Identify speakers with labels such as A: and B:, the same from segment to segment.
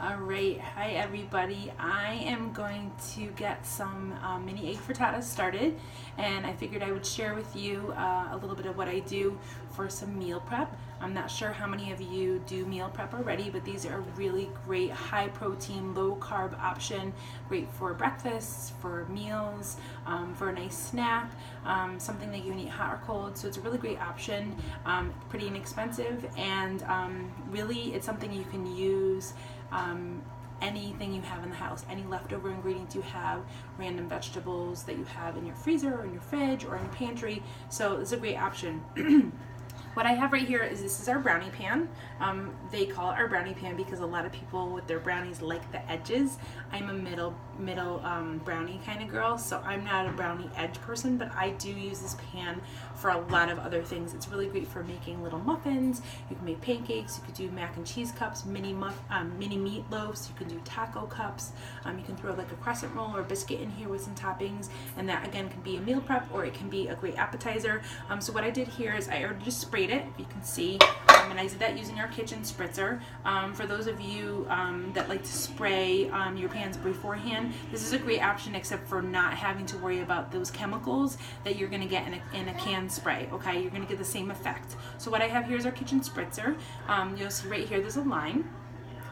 A: All right, hi everybody. I am going to get some mini egg frittatas started, and I figured I would share with you a little bit of what I do for some meal prep. I'm not sure how many of you do meal prep already, but these are really great high protein, low carb option, great for breakfast, for meals, for a nice snack, something that you can eat hot or cold. So it's a really great option, pretty inexpensive, and really it's something you can use anything you have in the house, any leftover ingredients you have, random vegetables that you have in your freezer or in your fridge or in your pantry. So it's a great option. What I have right here is this is our brownie pan. They call it our brownie pan because a lot of people with their brownies like the edges. I'm a middle brownie kind of girl, so I'm not a brownie edge person, but I do use this pan for a lot of other things. It's really great for making little muffins. You can make pancakes. You could do mac and cheese cups, mini meatloaves. You can do taco cups. You can throw like a crescent roll or biscuit in here with some toppings, and that again can be a meal prep or it can be a great appetizer. So what I did here is I already just sprayed it, if you can see, and I did that using our kitchen spritzer. For those of you that like to spray your pans beforehand, this is a great option, except for not having to worry about those chemicals that you're going to get in a can spray. Okay, you're going to get the same effect. So what I have here is our kitchen spritzer. You'll see right here there's a line.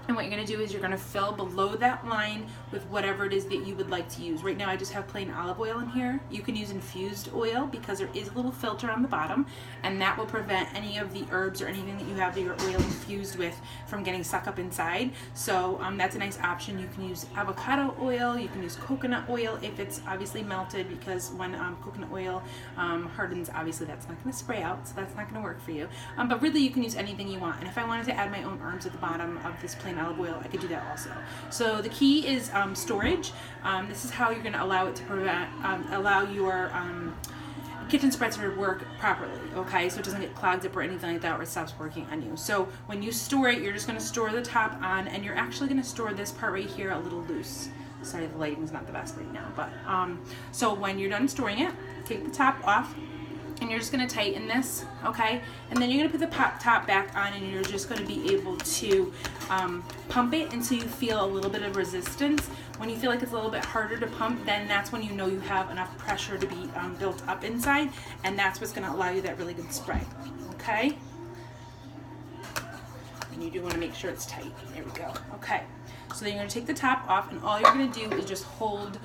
A: And what you're going to do is you're going to fill below that line with whatever it is that you would like to use. Right now I just have plain olive oil in here. You can use infused oil because there is a little filter on the bottom, and that will prevent any of the herbs or anything that you have your oil infused with from getting stuck up inside. So that's a nice option. You can use avocado oil, you can use coconut oil if it's obviously melted, because when coconut oil hardens, obviously that's not going to spray out, so that's not going to work for you. But really you can use anything you want. And if I wanted to add my own herbs at the bottom of this plain olive oil, I could do that also. So the key is storage. This is how you're going to allow it to allow your kitchen spritzer to work properly, okay? So it doesn't get clogged up or anything like that, or it stops working on you. So when you store it, you're just going to store the top on, and you're actually going to store this part right here a little loose. Sorry, the lighting's not the best right now, but so when you're done storing it, take the top off, and you're just going to tighten this, okay? And then you're going to put the top back on, and you're just going to be able to pump it until you feel a little bit of resistance. When you feel like it's a little bit harder to pump, then that's when you know you have enough pressure to be built up inside, and that's what's going to allow you that really good spray, okay? And you do want to make sure it's tight. There we go. Okay. So then you're going to take the top off, and all you're going to do is just hold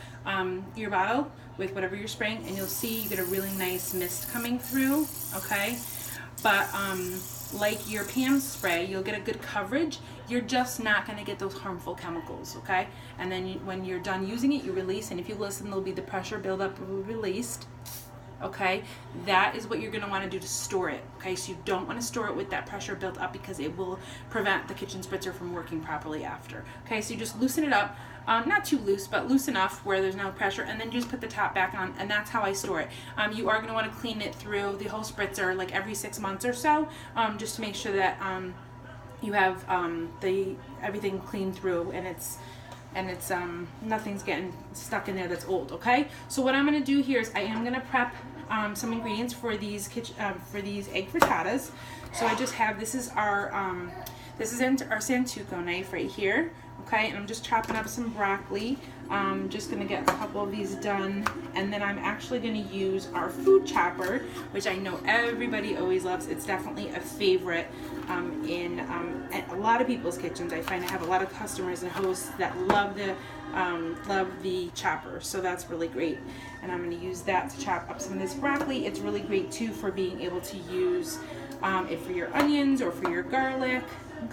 A: your bottle with whatever you're spraying, and you'll see you get a really nice mist coming through, okay? But like your pan spray, you'll get a good coverage. You're just not going to get those harmful chemicals, okay? And then when you're done using it, you release, and if you listen, there'll be the pressure buildup will be released. Okay, that is what you're going to want to do to store it. Okay, so you don't want to store it with that pressure built up, because it will prevent the kitchen spritzer from working properly after. Okay, so you just loosen it up, not too loose, but loose enough where there's no pressure, and then just put the top back on, and that's how I store it. You are going to want to clean it through the whole spritzer like every 6 months or so, just to make sure that you have everything cleaned through, and it's nothing's getting stuck in there that's old. Okay, so what I'm going to do here is I am going to prep some ingredients for these egg frittatas. So I just have, this is our Santoku knife right here. Okay, and I'm just chopping up some broccoli. Just going to get a couple of these done, and then I'm actually going to use our food chopper, which I know everybody always loves. It's definitely a favorite in a lot of people's kitchens. I find I have a lot of customers and hosts that love the chopper, so that's really great. And I'm going to use that to chop up some of this broccoli. It's really great too for being able to use it for your onions or for your garlic.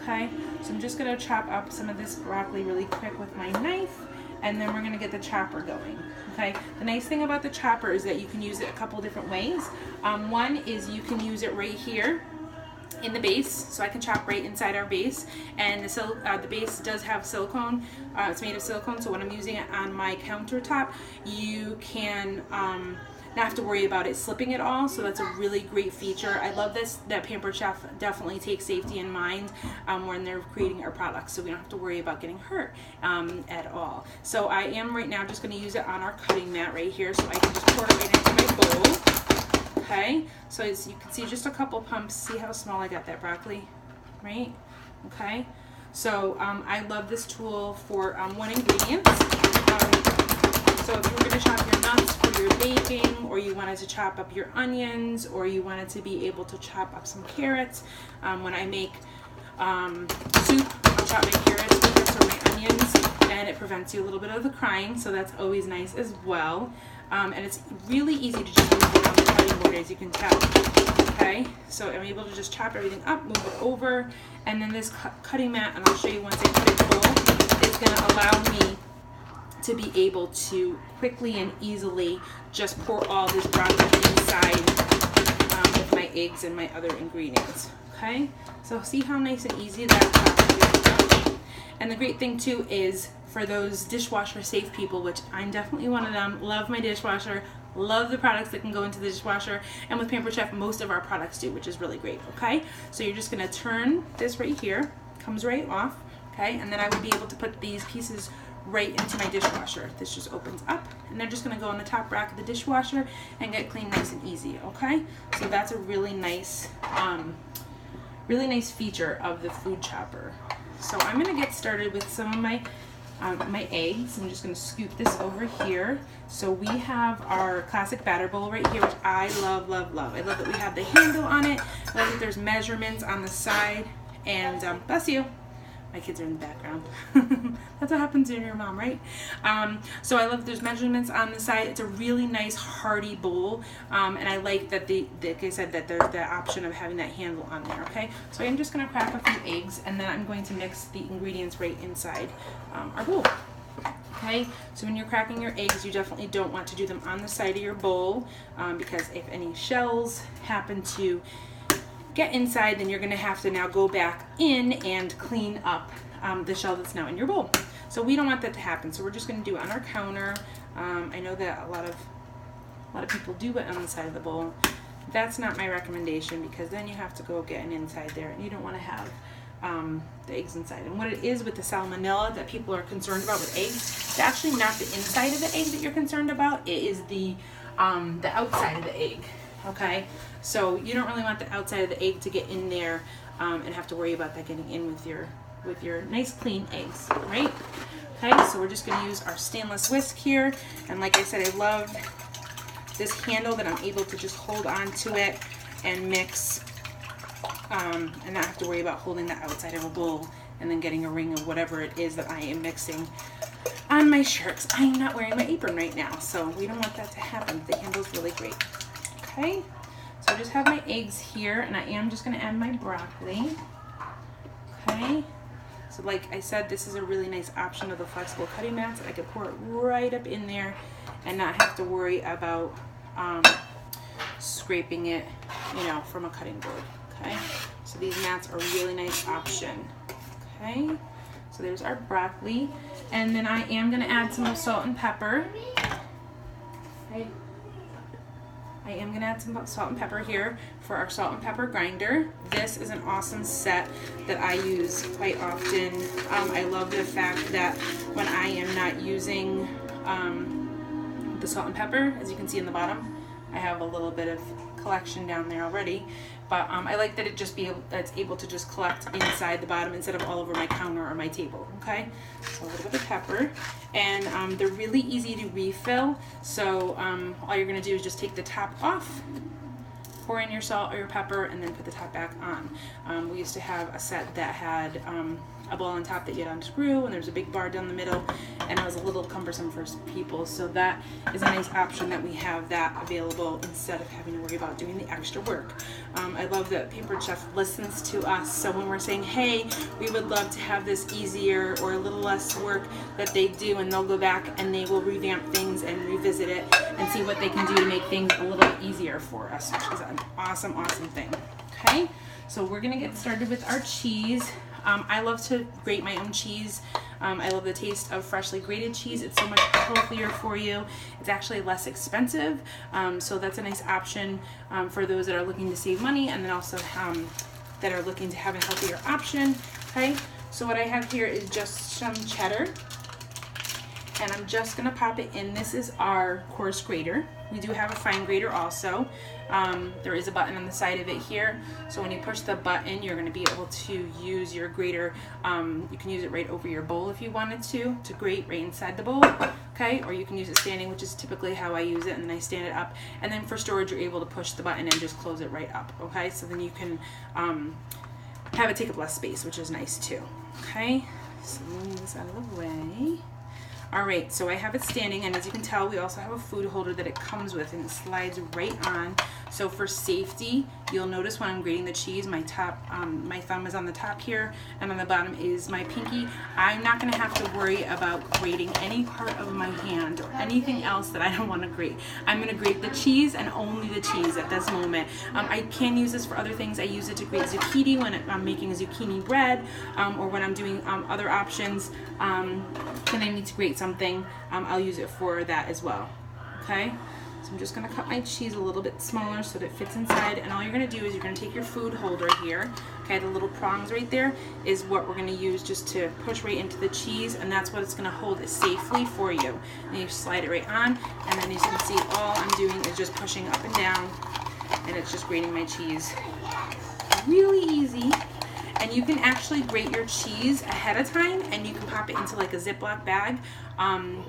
A: Okay, so I'm just going to chop up some of this broccoli really quick with my knife, and then we're going to get the chopper going. Okay, the nice thing about the chopper is that you can use it a couple different ways. One is you can use it right here in the base, so I can chop right inside our base, and the base does have silicone. It's made of silicone, so when I'm using it on my countertop, you can not have to worry about it slipping at all, so that's a really great feature. I love this, that Pampered Chef definitely takes safety in mind when they're creating our products, so we don't have to worry about getting hurt at all. So I am right now just going to use it on our cutting mat right here, so I can just pour it right into my bowl. Okay, so as you can see, just a couple pumps. See how small I got that broccoli, right? Okay, So I love this tool for one ingredient. So if you were going to chop your nuts for your baking, or you wanted to chop up your onions, or you wanted to be able to chop up some carrots, when I make soup, I'll chop my carrots with this or my onions, and it prevents you a little bit of the crying, so that's always nice as well. And it's really easy to just move it on the cutting board, as you can tell. Okay, so I'm able to just chop everything up, move it over, and then this cutting mat, and I'll show you once I cut it full, is going to allow me to be able to quickly and easily just pour all this brownie inside with my eggs and my other ingredients. Okay, so see how nice and easy that is. And the great thing too is for those dishwasher safe people, which I'm definitely one of them, love my dishwasher, love the products that can go into the dishwasher, and with Pampered Chef most of our products do, which is really great. Okay, so you're just going to turn this right here, comes right off. Okay, and then I would be able to put these pieces right into my dishwasher. This just opens up, and they're just going to go on the top rack of the dishwasher and get clean nice and easy. Okay, so that's a really nice feature of the food chopper. So I'm going to get started with some of my eggs. I'm just going to scoop this over here. So we have our classic batter bowl right here, which I love, love, love. I love that we have the handle on it. I love that there's measurements on the side. And bless you. My kids are in the background. That's what happens when you're a mom, right? So I love there's measurements on the side. It's a really nice hearty bowl, and I like that like I said, that there's the option of having that handle on there. Okay, so I'm just going to crack a few eggs, and then I'm going to mix the ingredients right inside our bowl. Okay, so when you're cracking your eggs, you definitely don't want to do them on the side of your bowl, because if any shells happen to get inside, then you're going to have to now go back in and clean up the shell that's now in your bowl. So we don't want that to happen. So we're just going to do it on our counter. I know that a lot of people do it on the side of the bowl. That's not my recommendation, because then you have to go get an inside there, and you don't want to have the eggs inside. And what it is with the salmonella that people are concerned about with eggs, it's actually not the inside of the egg that you're concerned about. It is the outside of the egg. Okay, so you don't really want the outside of the egg to get in there and have to worry about that getting in with your nice clean eggs, right? Okay, so we're just going to use our stainless whisk here, and like I said, I love this handle that I'm able to just hold on to it and mix, and not have to worry about holding the outside of a bowl and then getting a ring of whatever it is that I am mixing on my shirts. I'm not wearing my apron right now, so we don't want that to happen. The handle's really great. Okay, so I just have my eggs here, and I am just going to add my broccoli. Okay, so like I said, this is a really nice option of the flexible cutting mats. I could pour it right up in there and not have to worry about scraping it, from a cutting board. Okay, so these mats are a really nice option. Okay, so there's our broccoli, and then I am going to add some salt and pepper. Okay. I am going to add some salt and pepper here for our salt and pepper grinder. This is an awesome set that I use quite often. I love the fact that when I am not using the salt and pepper, as you can see in the bottom, I have a little bit of collection down there already, but I like that it's able to just collect inside the bottom instead of all over my counter or my table. Okay, so a little bit of pepper, and they're really easy to refill. So all you're going to do is just take the top off, pour in your salt or your pepper, and then put the top back on. We used to have a set that had a ball on top that you had unscrew, and there's a big bar down the middle, and it was a little cumbersome for people. So that is a nice option that we have that available instead of having to worry about doing the extra work. I love that Pampered Chef listens to us, so when we're saying, hey, we would love to have this easier or a little less work, that they do, and they'll go back and they will revamp things and revisit it and see what they can do to make things a little easier for us, which is an awesome, awesome thing. Okay, so we're gonna get started with our cheese. I love to grate my own cheese. I love the taste of freshly grated cheese. It's so much healthier for you. It's actually less expensive, so that's a nice option for those that are looking to save money, and then also that are looking to have a healthier option. Okay, so what I have here is just some cheddar, and I'm just gonna pop it in. This is our coarse grater. We do have a fine grater also. There is a button on the side of it here, so when you push the button, you're gonna be able to use your grater. You can use it right over your bowl if you wanted to grate right inside the bowl, okay? Or you can use it standing, which is typically how I use it, and then I stand it up. And then for storage, you're able to push the button and just close it right up, okay? So then you can have it take up less space, which is nice too, okay? So move this out of the way. All right, so I have it standing, and as you can tell, we also have a food holder that it comes with, and it slides right on. So for safety, you'll notice when I'm grating the cheese, my thumb is on the top here, and on the bottom is my pinky. I'm not gonna have to worry about grating any part of my hand or anything else that I don't wanna grate. I'm gonna grate the cheese and only the cheese at this moment. I can use this for other things. I use it to grate zucchini when I'm making a zucchini bread, or when I'm doing other options, and I need to grate something, I'll use it for that as well, okay? So I'm just gonna cut my cheese a little bit smaller so that it fits inside, and all you're gonna do is you're gonna take your food holder here, okay, the little prongs right there is what we're gonna use just to push right into the cheese, and that's what it's gonna hold it safely for you. And you slide it right on, and then as you can see, all I'm doing is just pushing up and down, and it's just grating my cheese. Really easy. And you can actually grate your cheese ahead of time, and you can pop it into like a Ziploc bag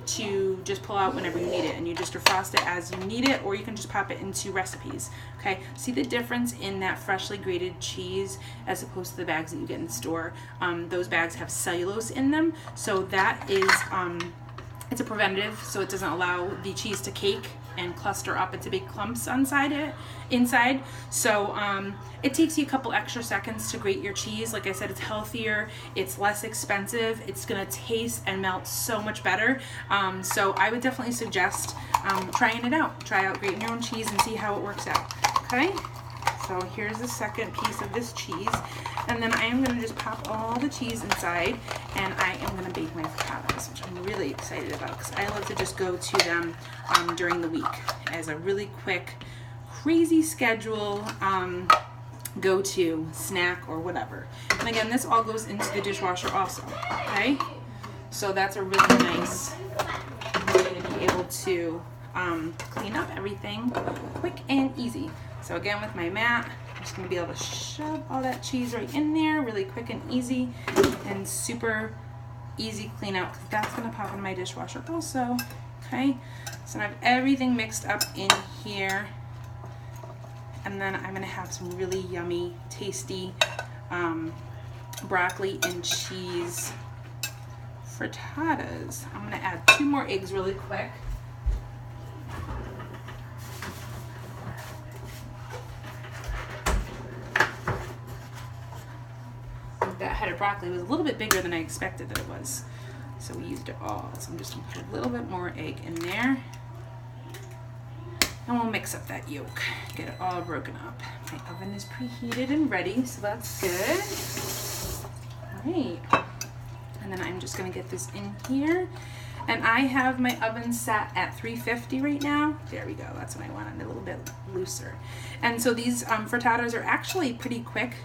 A: to just pull out whenever you need it, and you just defrost it as you need it, or you can just pop it into recipes, okay? See the difference in that freshly grated cheese as opposed to the bags that you get in the store? Those bags have cellulose in them, so that is, it's a preventative, so it doesn't allow the cheese to cake and cluster up into big clumps inside. So it takes you a couple extra seconds to grate your cheese. Like I said, it's healthier, it's less expensive, it's gonna taste and melt so much better. So I would definitely suggest trying it out. Try out grating your own cheese and see how it works out, okay? So here's the second piece of this cheese, and then I am gonna just pop all the cheese inside, and I am gonna bake my frittatas, which I'm really excited about because I love to just go to them during the week as a really quick, crazy schedule go-to snack or whatever. And again, this all goes into the dishwasher also, okay? So that's a really nice way to be able to clean up everything quick and easy. So again, with my mat, I'm just gonna be able to shove all that cheese right in there really quick and easy, and super easy clean out because that's gonna pop in my dishwasher also, okay? So I have everything mixed up in here, and then I'm gonna have some really yummy, tasty broccoli and cheese frittatas. I'm gonna add 2 more eggs really quick. That head of broccoli was a little bit bigger than I expected that it was, so we used it all. So I'm just gonna put a little bit more egg in there, and we'll mix up that yolk, get it all broken up. My oven is preheated and ready, so that's good. All right, and then I'm just gonna get this in here, and I have my oven set at 350 right now. There we go, that's what I wanted, a little bit looser. And so these frittatas are actually pretty quick.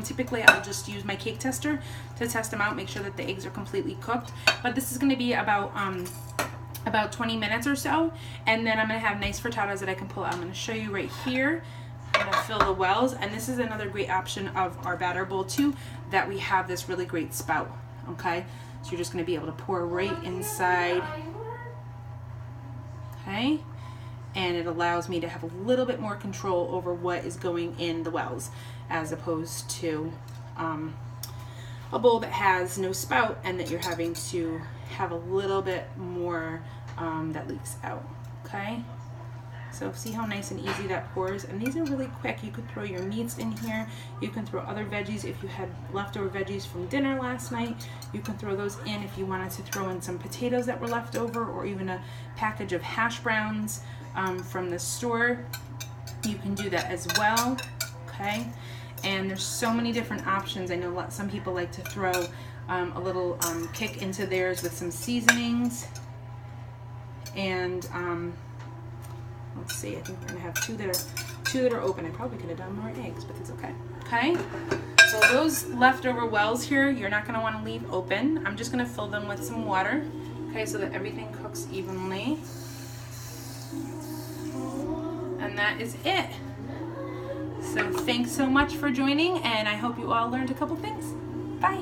A: Typically I'll just use my cake tester to test them out, make sure that the eggs are completely cooked, but this is going to be about 20 minutes or so, and then I'm going to have nice frittatas that I can pull out. I'm going to show you right here. I'm going to fill the wells, and this is another great option of our batter bowl too, that we have this really great spout, okay? So you're just going to be able to pour right inside, okay? And it allows me to have a little bit more control over what is going in the wells, as opposed to a bowl that has no spout and that you're having to have a little bit more that leaks out, okay? So see how nice and easy that pours, and these are really quick. You could throw your meats in here, you can throw other veggies. If you had leftover veggies from dinner last night, you can throw those in. If you wanted to throw in some potatoes that were left over, or even a package of hash browns from the store, you can do that as well, okay? And there's so many different options. I know some people like to throw a little kick into theirs with some seasonings, and let's see, I think we're gonna have two that are open. I probably could have done more eggs, but it's okay. Okay, so those leftover wells here, you're not gonna wanna leave open. I'm just gonna fill them with some water, Okay, so that everything cooks evenly. And that is it. So thanks so much for joining, and I hope you all learned a couple things. Bye.